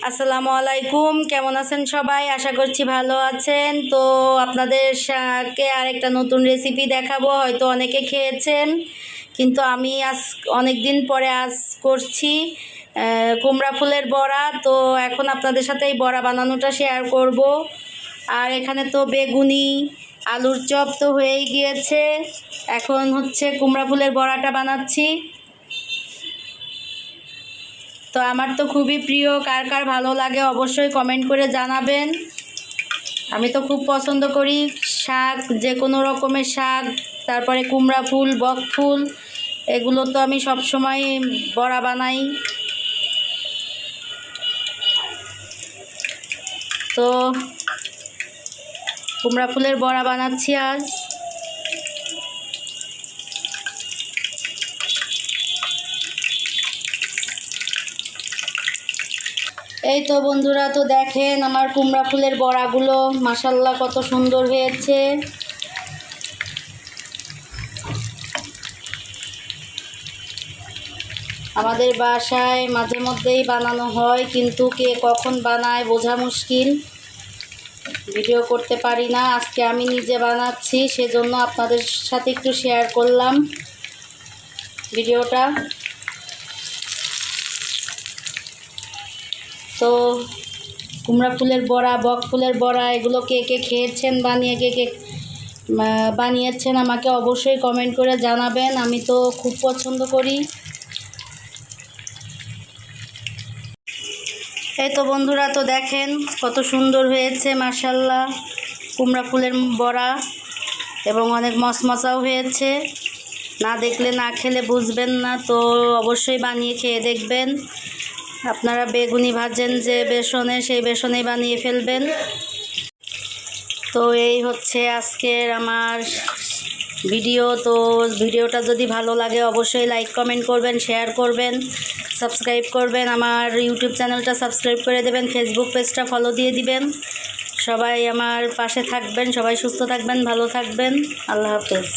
আসসালামু আলাইকুম, কেমন আছেন সবাই? আশা করছি ভালো আছেন। তো আপনাদেরকে আরেকটা নতুন রেসিপি দেখাবো। হয়তো অনেকে খেয়েছেন, কিন্তু আমি অনেক দিন পরে করছি কুমড়া ফুলের বড়া। তো এখন আপনাদের সাথে এই বড়া বানানোটা শেয়ার করব। আর এখানে তো বেগুনি আলুর চপ তো হয়েই গিয়েছে, এখন হচ্ছে কুমড়া ফুলের বড়াটা বানাচ্ছি। তো আমার তো খুবই প্রিয়, কার কার ভালো লাগে অবশ্যই কমেন্ট করে জানাবেন। আমি তো খুব পছন্দ করি শাক, যে কোনো রকমের শাক, তারপরে কুমড়া ফুল, বক ফুল, এগুলো তো আমি সব সময় বড়া বানাই। তো কুমড়া ফুলের বড়া বানাচ্ছি আজ। এই তো বন্ধুরা, তো দেখেন আমার কুমড়া ফুলের বড়াগুলো মাশাআল্লাহ কত সুন্দর হয়েছে। আমাদের বাসায় মাঝে মধ্যেই বানানো হয়, কিন্তু কে কখন বানায় বোঝা মুশকিল, ভিডিও করতে পারি না। আজকে আমি নিজে বানাচ্ছি, সেজন্য আপনাদের সাথে একটু শেয়ার করলাম ভিডিওটা। তো কুমড়া ফুলের বড়া, বক ফুলের বড়া, এগুলো কে কে খেয়েছেন বানিয়ে, কে কে বানিয়েছেন আমাকে অবশ্যই কমেন্ট করে জানাবেন। আমি তো খুব পছন্দ করি। এই তো বন্ধুরা, তো দেখেন কত সুন্দর হয়েছে মাশাআল্লাহ কুমড়া ফুলের বড়া, এবং অনেক মচমচাও হয়েছে। না দেখলে, না খেলে বুঝবেন না, তো অবশ্যই বানিয়ে খেয়ে দেখবেন। আপনারা বেগুনি ভাজেন যে বেসনে, সেই বেসনেই বানিয়ে ফেলবেন। তো এই হচ্ছে আজকের আমার ভিডিও। তো ভিডিওটা যদি ভালো লাগে অবশ্যই লাইক কমেন্ট করবেন, শেয়ার করবেন, সাবস্ক্রাইব করবেন। আমার ইউটিউব চ্যানেলটা সাবস্ক্রাইব করে দেবেন, ফেসবুক পেজটা ফলো দিয়ে দিবেন। সবাই আমার পাশে থাকবেন, সবাই সুস্থ থাকবেন, ভালো থাকবেন। আল্লাহ হাফেজ।